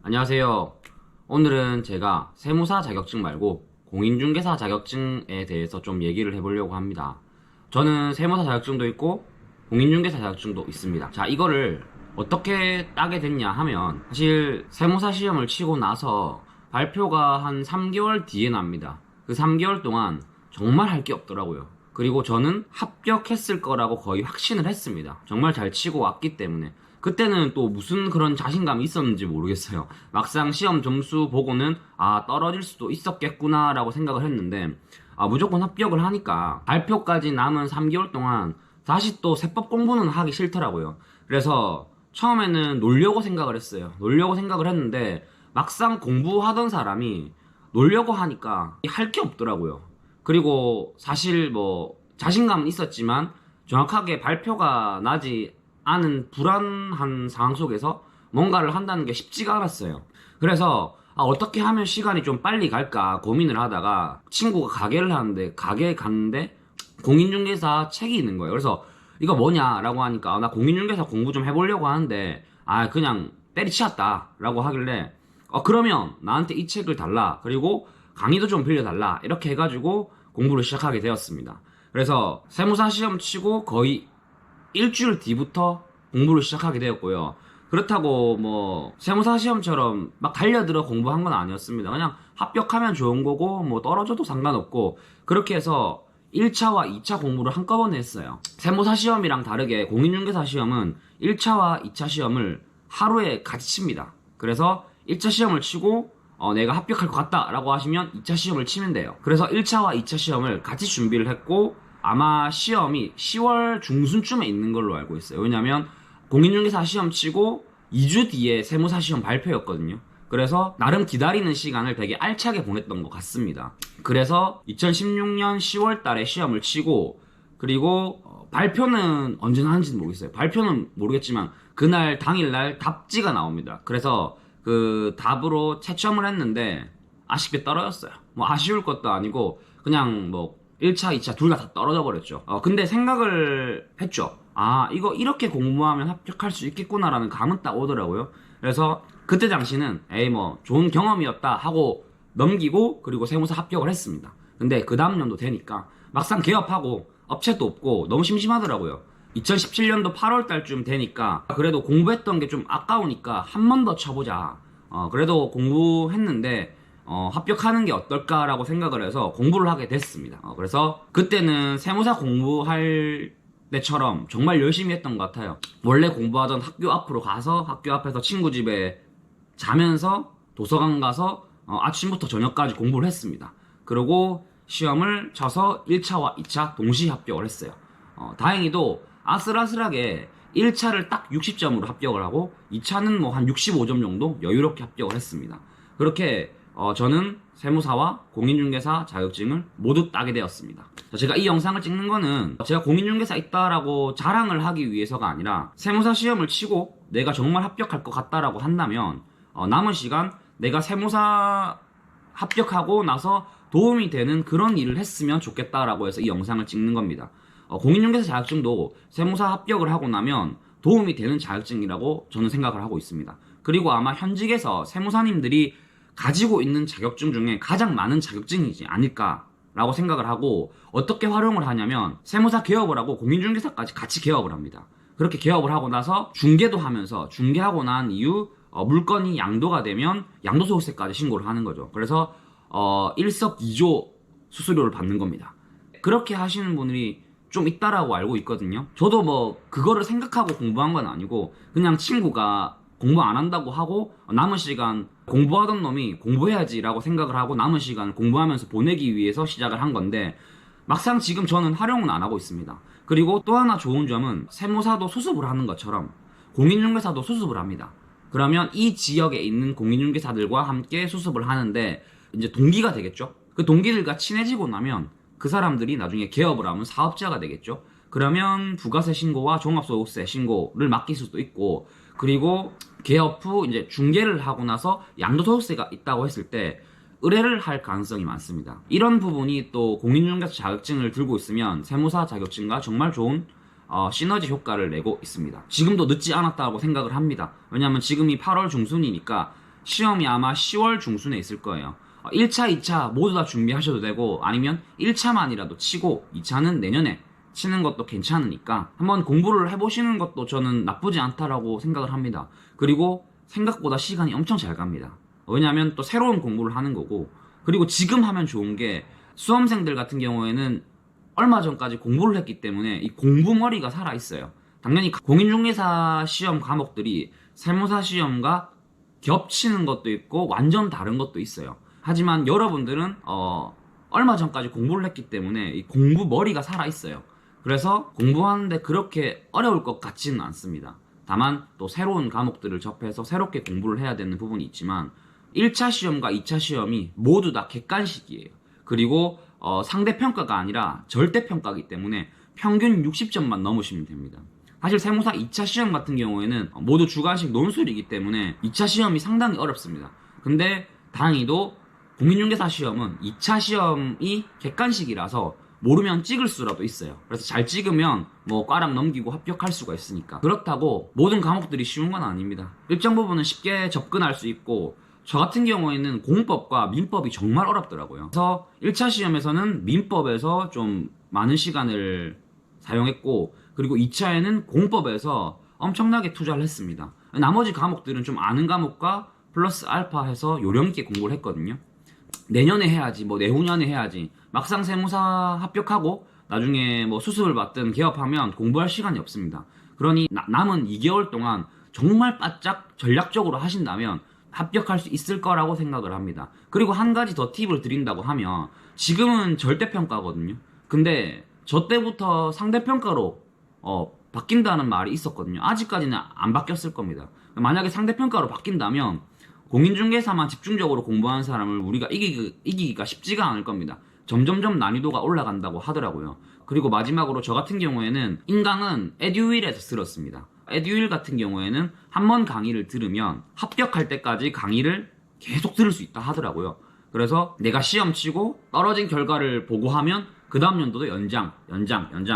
안녕하세요. 오늘은 제가 세무사 자격증 말고 공인중개사 자격증에 대해서 좀 얘기를 해보려고 합니다. 저는 세무사 자격증도 있고 공인중개사 자격증도 있습니다. 자, 이거를 어떻게 따게 됐냐 하면 사실 세무사 시험을 치고 나서 발표가 한 3개월 뒤에 납니다. 그 3개월 동안 정말 할 게 없더라고요. 그리고 저는 합격했을 거라고 거의 확신을 했습니다. 정말 잘 치고 왔기 때문에. 그때는 또 무슨 그런 자신감이 있었는지 모르겠어요. 막상 시험 점수 보고는 떨어질 수도 있었겠구나 라고 생각을 했는데 무조건 합격을 하니까 발표까지 남은 3개월 동안 다시 또 세법 공부는 하기 싫더라고요. 그래서 처음에는 놀려고 생각을 했어요. 놀려고 생각을 했는데 막상 공부하던 사람이 놀려고 하니까 할 게 없더라고요. 그리고 사실 뭐 자신감은 있었지만 정확하게 발표가 나지 않은 불안한 상황 속에서 뭔가를 한다는 게 쉽지가 않았어요. 그래서 어떻게 하면 시간이 좀 빨리 갈까 고민을 하다가 친구가 가게를 하는데 가게에 갔는데 공인중개사 책이 있는 거예요. 그래서 이거 뭐냐라고 하니까 나 공인중개사 공부 좀 해보려고 하는데 그냥 때리치웠다 라고 하길래 그러면 나한테 이 책을 달라, 그리고 강의도 좀 빌려달라, 이렇게 해가지고 공부를 시작하게 되었습니다. 그래서 세무사 시험 치고 거의 일주일 뒤부터 공부를 시작하게 되었고요. 그렇다고 뭐 세무사 시험처럼 막 달려들어 공부한 건 아니었습니다. 그냥 합격하면 좋은 거고 뭐 떨어져도 상관없고, 그렇게 해서 1차와 2차 공부를 한꺼번에 했어요. 세무사 시험이랑 다르게 공인중개사 시험은 1차와 2차 시험을 하루에 같이 칩니다. 그래서 1차 시험을 치고 내가 합격할 것 같다 라고 하시면 2차 시험을 치면 돼요. 그래서 1차와 2차 시험을 같이 준비를 했고, 아마 시험이 10월 중순쯤에 있는 걸로 알고 있어요. 왜냐면 공인중개사 시험 치고 2주 뒤에 세무사 시험 발표였거든요. 그래서 나름 기다리는 시간을 되게 알차게 보냈던 것 같습니다. 그래서 2016년 10월 달에 시험을 치고, 그리고 발표는 언제 하는지는 모르겠어요. 발표는 모르겠지만 그날 당일날 답지가 나옵니다. 그래서 그 답으로 채점을 했는데 아쉽게 떨어졌어요. 뭐 아쉬울 것도 아니고 그냥 뭐 1차, 2차 둘 다 떨어져 버렸죠. 근데 생각을 했죠. 이거 이렇게 공부하면 합격할 수 있겠구나라는 감은 딱 오더라고요. 그래서 그때 당시는 에이 뭐 좋은 경험이었다 하고 넘기고, 그리고 세무사 합격을 했습니다. 근데 그 다음 년도 되니까 막상 개업하고 업체도 없고 너무 심심하더라고요. 2017년도 8월 달쯤 되니까 그래도 공부했던 게 좀 아까우니까 한 번 더 쳐보자. 그래도 공부했는데 합격하는 게 어떨까라고 생각을 해서 공부를 하게 됐습니다. 그래서 그때는 세무사 공부할 때처럼 정말 열심히 했던 것 같아요. 원래 공부하던 학교 앞으로 가서 학교 앞에서 친구 집에 자면서 도서관 가서 아침부터 저녁까지 공부를 했습니다. 그리고 시험을 쳐서 1차와 2차 동시 합격을 했어요. 다행히도 아슬아슬하게 1차를 딱 60점으로 합격을 하고 2차는 뭐 한 65점 정도 여유롭게 합격을 했습니다. 그렇게 저는 세무사와 공인중개사 자격증을 모두 따게 되었습니다. 제가 이 영상을 찍는 거는 제가 공인중개사 있다라고 자랑을 하기 위해서가 아니라, 세무사 시험을 치고 내가 정말 합격할 것 같다라고 한다면 남은 시간 내가 세무사 합격하고 나서 도움이 되는 그런 일을 했으면 좋겠다라고 해서 이 영상을 찍는 겁니다. 공인중개사 자격증도 세무사 합격을 하고 나면 도움이 되는 자격증이라고 저는 생각을 하고 있습니다. 그리고 아마 현직에서 세무사님들이 가지고 있는 자격증 중에 가장 많은 자격증이지 않을까라고 생각을 하고, 어떻게 활용을 하냐면 세무사 개업을 하고 공인중개사까지 같이 개업을 합니다. 그렇게 개업을 하고 나서 중개도 하면서, 중개하고 난 이후 물건이 양도가 되면 양도소득세까지 신고를 하는 거죠. 그래서 일석이조 수수료를 받는 겁니다. 그렇게 하시는 분들이 좀 있다라고 알고 있거든요. 저도 뭐 그거를 생각하고 공부한 건 아니고 그냥 친구가 공부 안 한다고 하고 남은 시간 공부하던 놈이 공부해야지 라고 생각을 하고 남은 시간 공부하면서 보내기 위해서 시작을 한 건데, 막상 지금 저는 활용은 안 하고 있습니다. 그리고 또 하나 좋은 점은 세무사도 수습을 하는 것처럼 공인중개사도 수습을 합니다. 그러면 이 지역에 있는 공인중개사들과 함께 수습을 하는데 이제 동기가 되겠죠. 그 동기들과 친해지고 나면 그 사람들이 나중에 개업을 하면 사업자가 되겠죠. 그러면 부가세 신고와 종합소득세 신고를 맡길 수도 있고, 그리고 개업 후 이제 중개를 하고 나서 양도소득세가 있다고 했을 때 의뢰를 할 가능성이 많습니다. 이런 부분이 또 공인중개사 자격증을 들고 있으면 세무사 자격증과 정말 좋은 시너지 효과를 내고 있습니다. 지금도 늦지 않았다고 생각을 합니다. 왜냐하면 지금이 8월 중순이니까 시험이 아마 10월 중순에 있을 거예요. 1차, 2차 모두 다 준비하셔도 되고 아니면 1차만이라도 치고 2차는 내년에 치는 것도 괜찮으니까 한번 공부를 해보시는 것도 저는 나쁘지 않다라고 생각을 합니다. 그리고 생각보다 시간이 엄청 잘 갑니다. 왜냐하면 또 새로운 공부를 하는 거고, 그리고 지금 하면 좋은 게 수험생들 같은 경우에는 얼마 전까지 공부를 했기 때문에 이 공부머리가 살아있어요. 당연히 공인중개사 시험 과목들이 세무사 시험과 겹치는 것도 있고 완전 다른 것도 있어요. 하지만 여러분들은 얼마 전까지 공부를 했기 때문에 이 공부 머리가 살아있어요. 그래서 공부하는데 그렇게 어려울 것 같지는 않습니다. 다만 또 새로운 과목들을 접해서 새롭게 공부를 해야 되는 부분이 있지만 1차 시험과 2차 시험이 모두 다 객관식이에요. 그리고 상대평가가 아니라 절대평가이기 때문에 평균 60점만 넘으시면 됩니다. 사실 세무사 2차 시험 같은 경우에는 모두 주관식 논술이기 때문에 2차 시험이 상당히 어렵습니다. 근데 다행히도 공인중개사 시험은 2차 시험이 객관식이라서 모르면 찍을 수라도 있어요. 그래서 잘 찍으면 뭐 과락 넘기고 합격할 수가 있으니까. 그렇다고 모든 과목들이 쉬운 건 아닙니다. 일정 부분은 쉽게 접근할 수 있고, 저 같은 경우에는 공법과 민법이 정말 어렵더라고요. 그래서 1차 시험에서는 민법에서 좀 많은 시간을 사용했고, 그리고 2차에는 공법에서 엄청나게 투자를 했습니다. 나머지 과목들은 좀 아는 과목과 플러스 알파 해서 요령 있게 공부를 했거든요. 내년에 해야지, 뭐 내후년에 해야지. 막상 세무사 합격하고 나중에 뭐 수습을 받든 개업하면 공부할 시간이 없습니다. 그러니 남은 2개월 동안 정말 바짝 전략적으로 하신다면 합격할 수 있을 거라고 생각을 합니다. 그리고 한 가지 더 팁을 드린다고 하면, 지금은 절대평가거든요. 근데 저 때부터 상대평가로 바뀐다는 말이 있었거든요. 아직까지는 안 바뀌었을 겁니다. 만약에 상대평가로 바뀐다면 공인중개사만 집중적으로 공부하는 사람을 우리가 이기기가 쉽지가 않을 겁니다. 점점점 난이도가 올라간다고 하더라고요. 그리고 마지막으로 저 같은 경우에는 인강은 에듀윌에서 들었습니다. 에듀윌 같은 경우에는 한 번 강의를 들으면 합격할 때까지 강의를 계속 들을 수 있다 하더라고요. 그래서 내가 시험 치고 떨어진 결과를 보고하면 그 다음 연도도 연장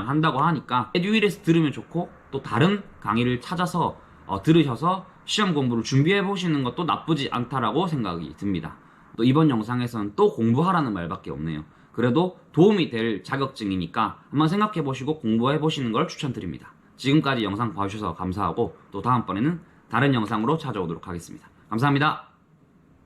한다고 하니까 에듀윌에서 들으면 좋고, 또 다른 강의를 찾아서 들으셔서 시험 공부를 준비해 보시는 것도 나쁘지 않다라고 생각이 듭니다. 또 이번 영상에서는 또 공부하라는 말밖에 없네요. 그래도 도움이 될 자격증이니까 한번 생각해 보시고 공부해 보시는 걸 추천드립니다. 지금까지 영상 봐주셔서 감사하고, 또 다음번에는 다른 영상으로 찾아오도록 하겠습니다. 감사합니다.